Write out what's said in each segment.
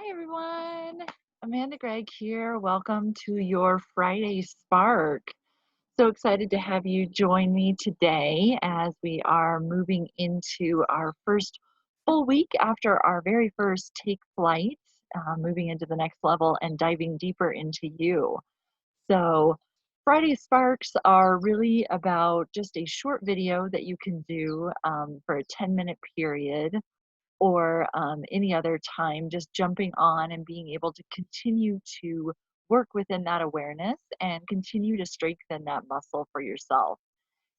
Hi, everyone. Amanda Gregg here. Welcome to your Friday Spark. So excited to have you join me today as we are moving into our first full week after our very first Take Flight, moving into the next level and diving deeper into you. So, Friday Sparks are really about just a short video that you can do for a 10-minute period or any other time, just jumping on and being able to continue to work within that awareness and continue to strengthen that muscle for yourself.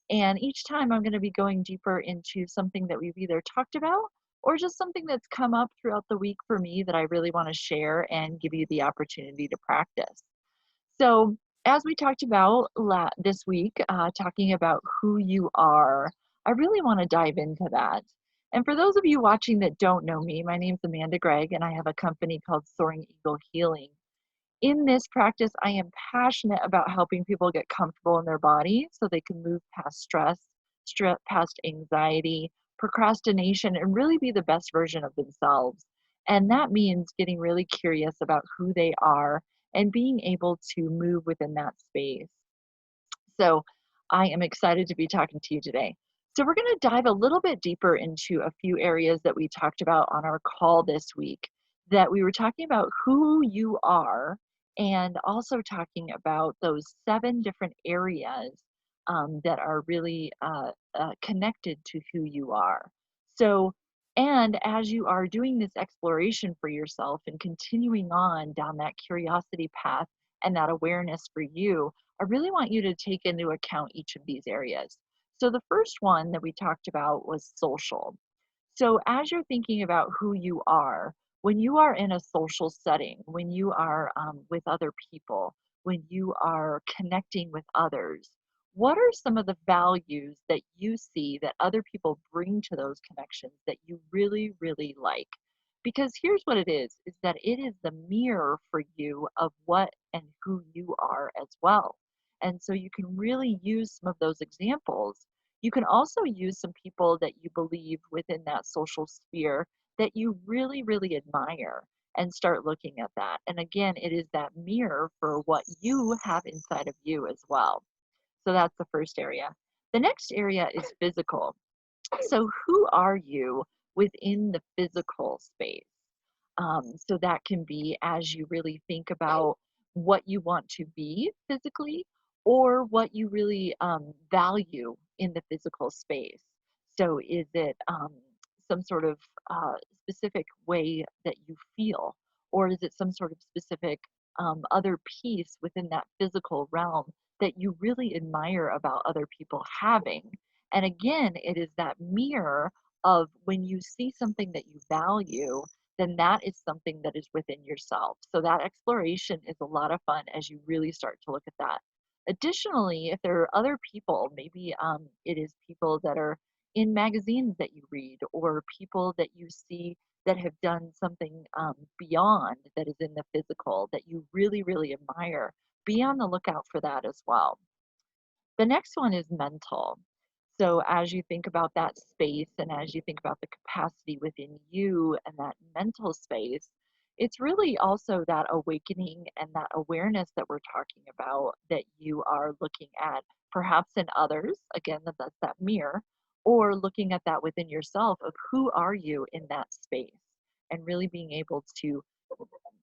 And each time I'm going to be going deeper into something that we've either talked about or just something that's come up throughout the week for me that I really want to share and give you the opportunity to practice. So, as we talked about this week, talking about who you are, I really want to dive into that. And for those of you watching that don't know me, my name's Amanda Gregg, and I have a company called Soaring Eagle Healing. In this practice, I am passionate about helping people get comfortable in their body so they can move past stress, past anxiety, procrastination, and really be the best version of themselves. And that means getting really curious about who they are and being able to move within that space. So I am excited to be talking to you today. So we're going to dive a little bit deeper into a few areas that we talked about on our call this week, that we were talking about who you are and also talking about those 7 different areas that are really connected to who you are. So, and as you are doing this exploration for yourself and continuing on down that curiosity path and that awareness for you, I really want you to take into account each of these areas. So the first one that we talked about was social. So as you're thinking about who you are, when you are in a social setting, when you are with other people, when you are connecting with others, what are some of the values that you see that other people bring to those connections that you really, really like? Because here's what is that it is the mirror for you of what and who you are as well. And so you can really use some of those examples. You can also use some people that you believe within that social sphere that you really, really admire and start looking at that. And again, it is that mirror for what you have inside of you as well. So that's the first area. The next area is physical. So, who are you within the physical space? So that can be as you really think about what you want to be physically or what you really value in the physical space. So is it some sort of specific way that you feel, or is it some sort of specific other piece within that physical realm that you really admire about other people having? And again, it is that mirror of when you see something that you value, then that is something that is within yourself. So that exploration is a lot of fun as you really start to look at that. Additionally, if there are other people, maybe it is people that are in magazines that you read or people that you see that have done something beyond that is in the physical that you really, really admire, be on the lookout for that as well. The next one is mental. So as you think about that space and as you think about the capacity within you and that mental space, it's really also that awakening and that awareness that we're talking about that you are looking at perhaps in others, again, that's that mirror, or looking at that within yourself of who are you in that space and really being able to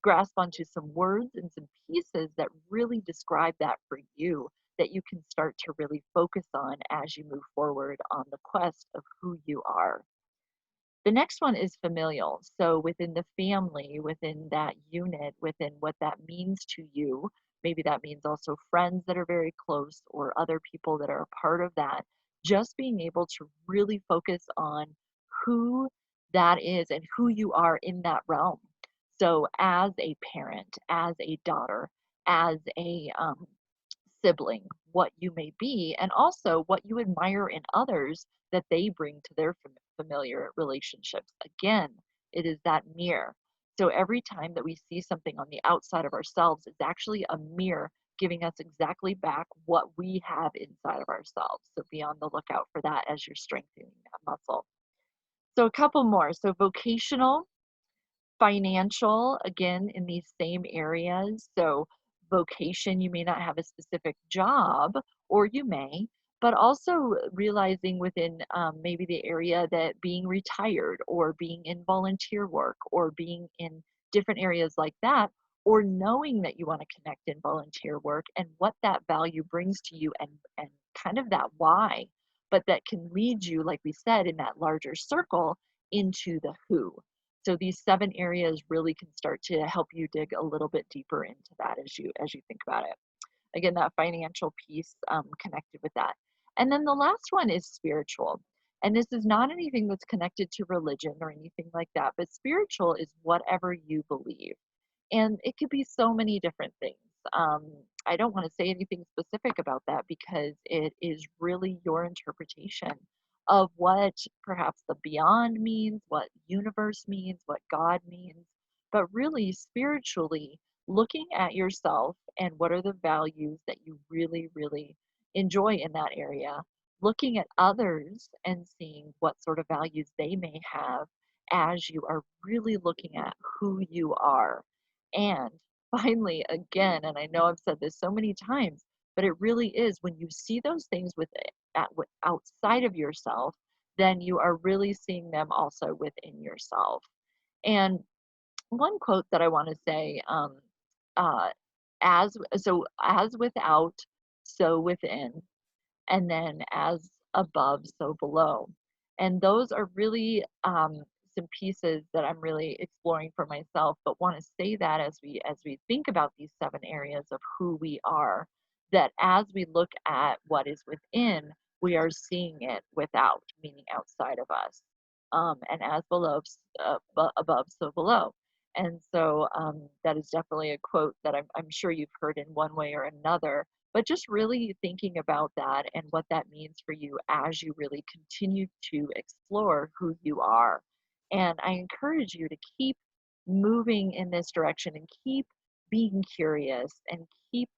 grasp onto some words and some pieces that really describe that for you that you can start to really focus on as you move forward on the quest of who you are. The next one is familial. So within the family, within that unit, within what that means to you, maybe that means also friends that are very close or other people that are a part of that, just being able to really focus on who that is and who you are in that realm. So as a parent, as a daughter, as a sibling, what you may be, and also what you admire in others that they bring to their familiar relationships. Again, it is that mirror. So every time that we see something on the outside of ourselves, it's actually a mirror giving us exactly back what we have inside of ourselves. So be on the lookout for that as you're strengthening that muscle. So a couple more. So vocational, Financial, again, in these same areas. So, vocation, you may not have a specific job, or you may, but also realizing within maybe the area that being retired or being in volunteer work or being in different areas like that, or knowing that you want to connect in volunteer work and what that value brings to you and kind of that why, but that can lead you, like we said, in that larger circle into the who. So these 7 areas really can start to help you dig a little bit deeper into that as you think about it. Again, that financial piece connected with that. And then the last one is spiritual. And this is not anything that's connected to religion or anything like that, but spiritual is whatever you believe. And it could be so many different things. Um, I don't want to say anything specific about that because it is really your interpretation of what perhaps the beyond means, what universe means, what God means, but really spiritually looking at yourself and what are the values that you really, really enjoy in that area, looking at others and seeing what sort of values they may have as you are really looking at who you are. And finally, again, and I know I've said this so many times, but it really is when you see those things outside of yourself, then you are really seeing them also within yourself. And one quote that I want to say, uh, as without, so within, and then as above, so below. And those are really some pieces that I'm really exploring for myself, but want to say that as we think about these 7 areas of who we are, that as we look at what is within, we are seeing it without, meaning outside of us. And as below, above, so below. And so that is definitely a quote that I'm sure you've heard in one way or another, but just really thinking about that and what that means for you as you really continue to explore who you are. And I encourage you to keep moving in this direction and keep being curious and keep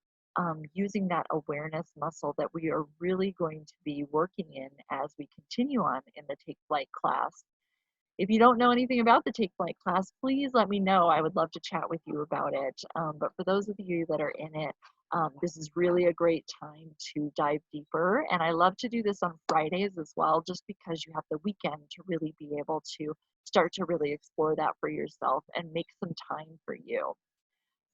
using that awareness muscle that we are really going to be working in as we continue on in the Take Flight class. If you don't know anything about the Take Flight class, please let me know. I would love to chat with you about it. But for those of you that are in it, this is really a great time to dive deeper. And I love to do this on Fridays as well, just because you have the weekend to really be able to start to really explore that for yourself and make some time for you.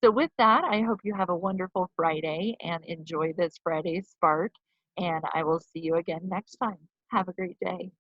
So, with that, I hope you have a wonderful Friday and enjoy this Friday Spark. And I will see you again next time. Have a great day.